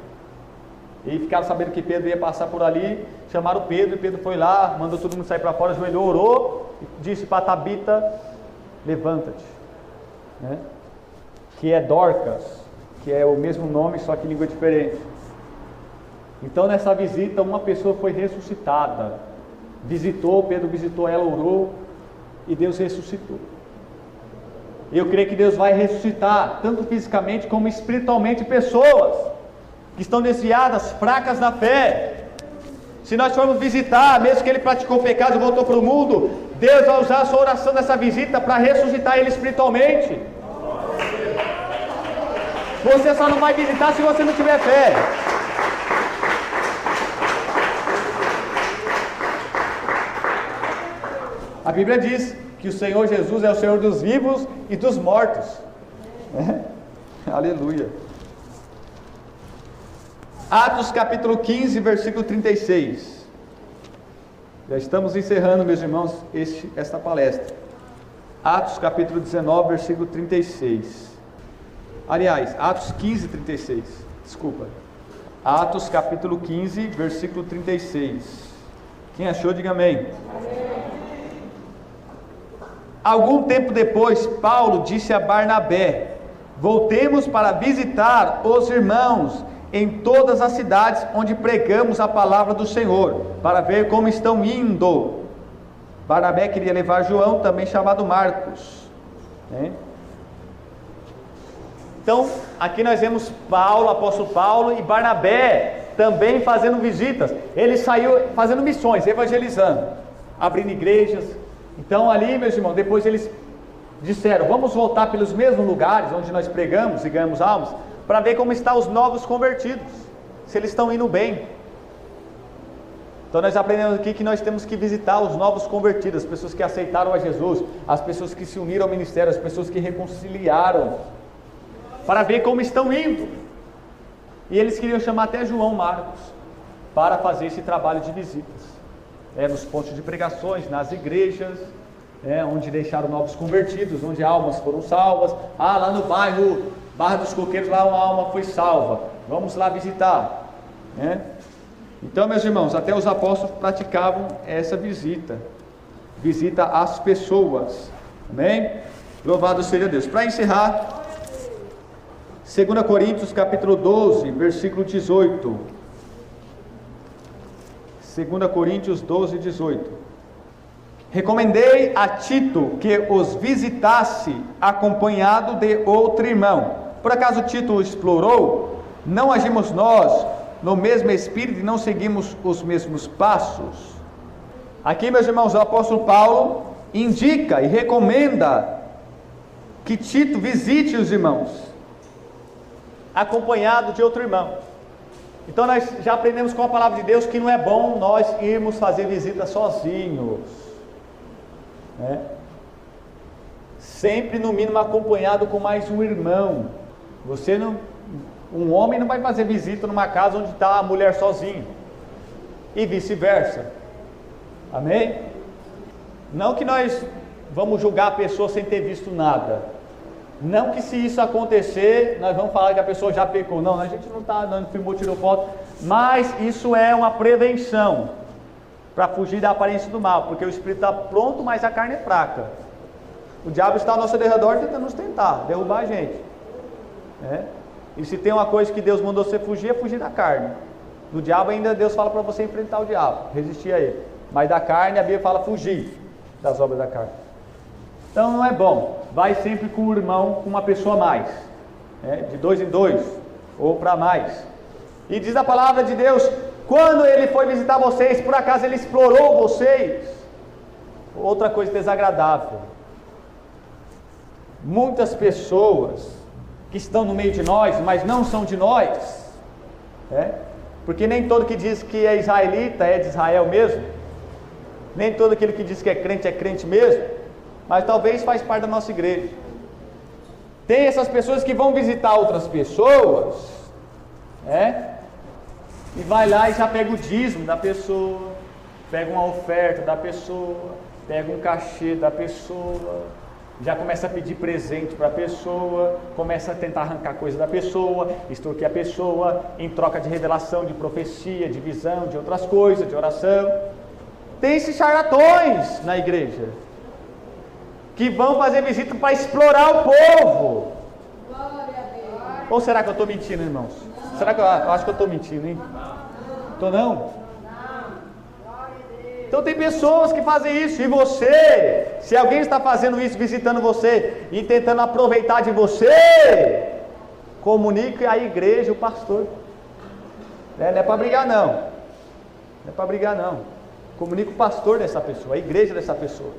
E ficaram sabendo que Pedro ia passar por ali, chamaram Pedro, e Pedro foi lá, mandou todo mundo sair para fora, ajoelhou, orou, e disse para Tabita: levanta-te, que é Dorcas, que é o mesmo nome, só que língua diferente. Então nessa visita uma pessoa foi ressuscitada, Pedro visitou ela, orou, e Deus ressuscitou. Eu creio que Deus vai ressuscitar, tanto fisicamente como espiritualmente, pessoas que estão desviadas, fracas na fé. Se nós formos visitar, mesmo que ele praticou pecado e voltou para o mundo, Deus vai usar a sua oração nessa visita para ressuscitar ele espiritualmente. Você só não vai visitar se você não tiver fé. A Bíblia diz que o Senhor Jesus é o Senhor dos vivos e dos mortos. Aleluia. Atos capítulo 15, versículo 36. Já estamos encerrando, meus irmãos, esta palestra. Atos capítulo 19, versículo 36. Aliás, Atos 15, 36. Desculpa. Atos capítulo 15, versículo 36. Quem achou, diga amém. Algum tempo depois, Paulo disse a Barnabé: voltemos para visitar os irmãos em todas as cidades onde pregamos a palavra do Senhor, para ver como estão indo. Barnabé queria levar João, também chamado Marcos. Então, aqui nós vemos Paulo, apóstolo Paulo e Barnabé também fazendo visitas. Ele saiu fazendo missões, evangelizando, abrindo igrejas. Então ali, meus irmãos, depois eles disseram: vamos voltar pelos mesmos lugares onde nós pregamos e ganhamos almas, para ver como estão os novos convertidos, se eles estão indo bem. Então nós aprendemos aqui que nós temos que visitar os novos convertidos, as pessoas que aceitaram a Jesus, as pessoas que se uniram ao ministério, as pessoas que reconciliaram, para ver como estão indo. E eles queriam chamar até João Marcos para fazer esse trabalho de visitas, nos pontos de pregações, nas igrejas, onde deixaram novos convertidos, onde almas foram salvas. Lá no bairro dos Coqueiros, lá uma alma foi salva, vamos lá visitar, Então, meus irmãos, até os apóstolos praticavam essa visita às pessoas, amém? Louvado seja Deus. Para encerrar, 2 Coríntios capítulo 12, versículo 18. 2 Coríntios 12, 18. Recomendei a Tito que os visitasse acompanhado de outro irmão. Por acaso Tito o explorou? Não agimos nós no mesmo espírito e não seguimos os mesmos passos? Aqui, meus irmãos, o apóstolo Paulo indica e recomenda que Tito visite os irmãos acompanhado de outro irmão. Então nós já aprendemos com a palavra de Deus que não é bom nós irmos fazer visita sozinhos, sempre no mínimo acompanhado com mais um irmão. Um homem não vai fazer visita numa casa onde está a mulher sozinha, e vice-versa, amém? Não que nós vamos julgar a pessoa sem ter visto nada, não que se isso acontecer, nós vamos falar que a pessoa já pecou, não, a gente não está, não filmou, tirou foto, mas isso é uma prevenção, para fugir da aparência do mal, porque o espírito está pronto, mas a carne é fraca. O diabo está ao nosso redor tentando nos tentar, derrubar a gente, E se tem uma coisa que Deus mandou você fugir, é fugir da carne. Do diabo ainda Deus fala para você enfrentar o diabo, resistir a ele. Mas da carne a Bíblia fala fugir das obras da carne. Então não é bom. Vai sempre com o irmão, com uma pessoa a mais, de 2 em 2, ou para mais. E diz a palavra de Deus, quando ele foi visitar vocês, por acaso ele explorou vocês? Outra coisa desagradável. Muitas pessoas que estão no meio de nós, mas não são de nós, porque nem todo que diz que é israelita é de Israel mesmo, nem todo aquele que diz que é crente mesmo, mas talvez faz parte da nossa igreja. Tem essas pessoas que vão visitar outras pessoas, e vai lá e já pega o dízimo da pessoa, pega uma oferta da pessoa, pega um cachê da pessoa, já começa a pedir presente para a pessoa, começa a tentar arrancar coisa da pessoa, extorquir a pessoa em troca de revelação, de profecia, de visão, de outras coisas, de oração. Tem esses charlatões na igreja que vão fazer visita para explorar o povo. Ou será que eu estou mentindo, irmãos? Será que eu acho que eu estou mentindo, hein? Estou não? Então tem pessoas que fazem isso, e você, se alguém está fazendo isso, visitando você e tentando aproveitar de você, comunique à igreja, o pastor. Não é para brigar não, não é para brigar não. Comunique o pastor dessa pessoa, a igreja dessa pessoa.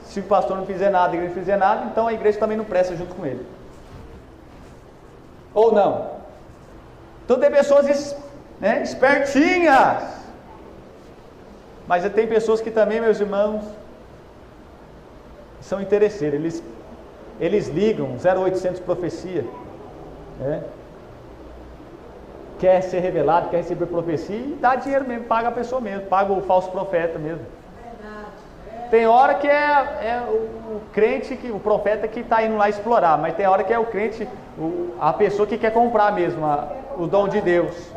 Se o pastor não fizer nada, a igreja não fizer nada, então a igreja também não presta junto com ele. Ou não? Então tem pessoas espertinhas. Mas tem pessoas que também, meus irmãos, são interesseiros. Eles ligam 0800 profecia, quer ser revelado, quer receber profecia e dá dinheiro mesmo, paga a pessoa mesmo, paga o falso profeta mesmo. Tem hora que é o crente, o profeta que está indo lá explorar, mas tem hora que é o crente, a pessoa que quer comprar mesmo o dom de Deus.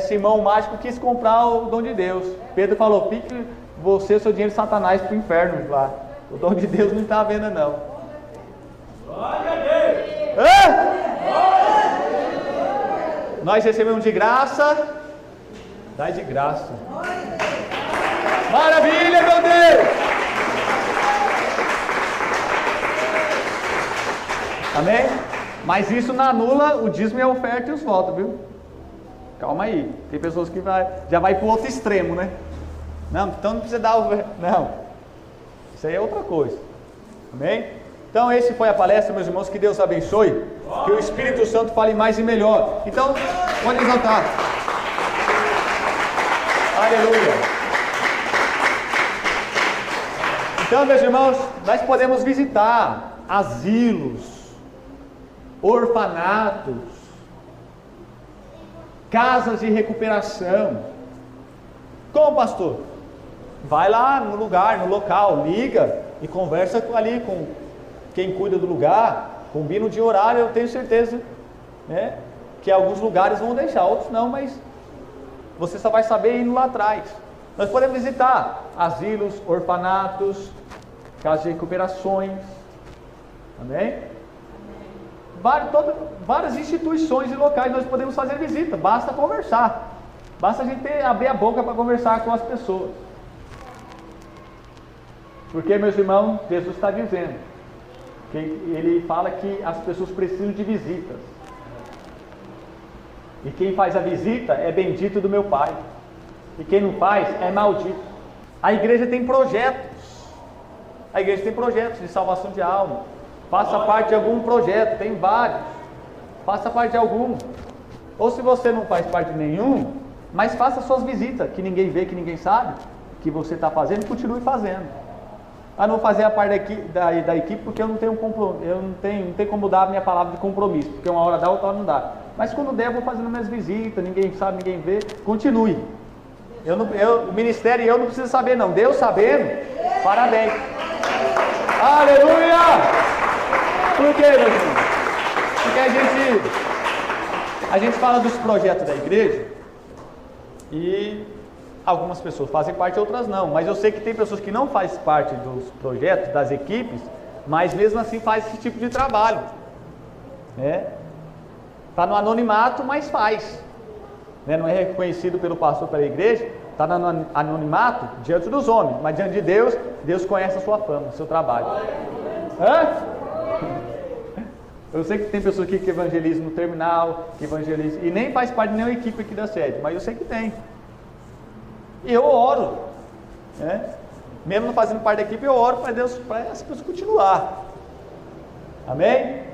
Simão o mágico quis comprar o dom de Deus. Pedro falou, fique você e seu dinheiro de Satanás para o inferno lá. O dom de Deus não está à venda não. Glória a Deus! Nós recebemos de graça, dai de graça. Maravilha, meu Deus! Amém? Mas isso não anula o dízimo e a oferta e os votos, viu? Calma aí, tem pessoas que já vai para o outro extremo, né? Não, então não precisa dar oferta. Não, isso aí é outra coisa. Amém? Então esse foi a palestra, meus irmãos, que Deus abençoe, que o Espírito Santo fale mais e melhor. Então, pode exaltar. Aleluia. Então, meus irmãos, nós podemos visitar asilos, orfanatos, casas de recuperação. Como, pastor? Vai lá no lugar, no local, liga e conversa ali com quem cuida do lugar, combina de horário. Eu tenho certeza, né, que alguns lugares vão deixar, outros não, mas você só vai saber indo lá atrás. Nós podemos visitar asilos, orfanatos, casas de recuperações, amém? Várias instituições e locais nós podemos fazer visita, basta conversar, basta a gente abrir a boca para conversar com as pessoas. Porque, meus irmãos, Jesus está dizendo que Ele fala que as pessoas precisam de visitas, e quem faz a visita é bendito do meu Pai, e quem não faz é maldito. A igreja tem projetos, de salvação de alma. Faça parte de algum projeto, tem vários, faça parte de algum. Ou se você não faz parte de nenhum, mas faça suas visitas, que ninguém vê, que ninguém sabe, que você está fazendo, e continue fazendo. A não fazer a parte da equipe, porque eu não tenho como dar a minha palavra de compromisso, porque uma hora dá, outra hora não dá. Mas quando der, eu vou fazendo minhas visitas, ninguém sabe, ninguém vê, continue. O ministério e eu não preciso saber não, Deus sabendo, parabéns. Aleluia! Por quê, meu irmão? Porque a gente fala dos projetos da igreja e algumas pessoas fazem parte, outras não. Mas eu sei que tem pessoas que não fazem parte dos projetos, das equipes, mas mesmo assim faz esse tipo de trabalho, né? Está no anonimato, mas faz, né? Não é reconhecido pelo pastor, pela igreja, está no anonimato diante dos homens, mas diante de Deus, Deus conhece a sua fama, o seu trabalho. Hã? Eu sei que tem pessoas aqui que evangelizam no terminal, que evangelizam, e nem faz parte de nenhuma equipe aqui da sede, mas eu sei que tem. E eu oro, né? Mesmo não fazendo parte da equipe, eu oro para Deus, para as pessoas continuar. Amém?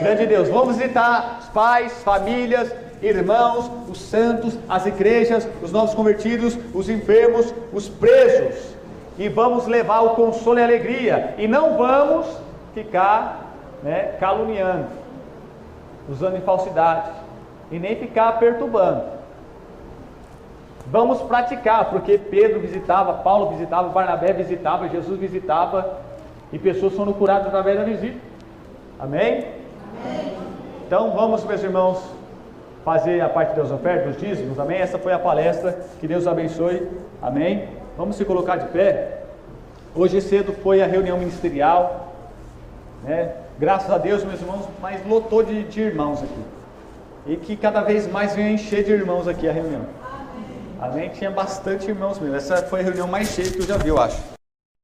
Grande Deus, vamos visitar os pais, famílias, irmãos, os santos, as igrejas, os novos convertidos, os enfermos, os presos, e vamos levar o consolo e a alegria, e não vamos ficar, né, caluniando, usando em falsidade, e nem ficar perturbando. Vamos praticar, porque Pedro visitava, Paulo visitava, Barnabé visitava, Jesus visitava, e pessoas foram curadas através da visita. Amém? Amém. Então vamos, meus irmãos, fazer a parte das ofertas, dos dízimos, amém? Essa foi a palestra, que Deus abençoe, amém? Vamos se colocar de pé. Hoje cedo foi a reunião ministerial, né? Graças a Deus, meus irmãos, mas lotou de irmãos aqui, e que cada vez mais venha encher de irmãos aqui a reunião, amém? Tinha bastante irmãos mesmo, essa foi a reunião mais cheia que eu já vi, eu acho.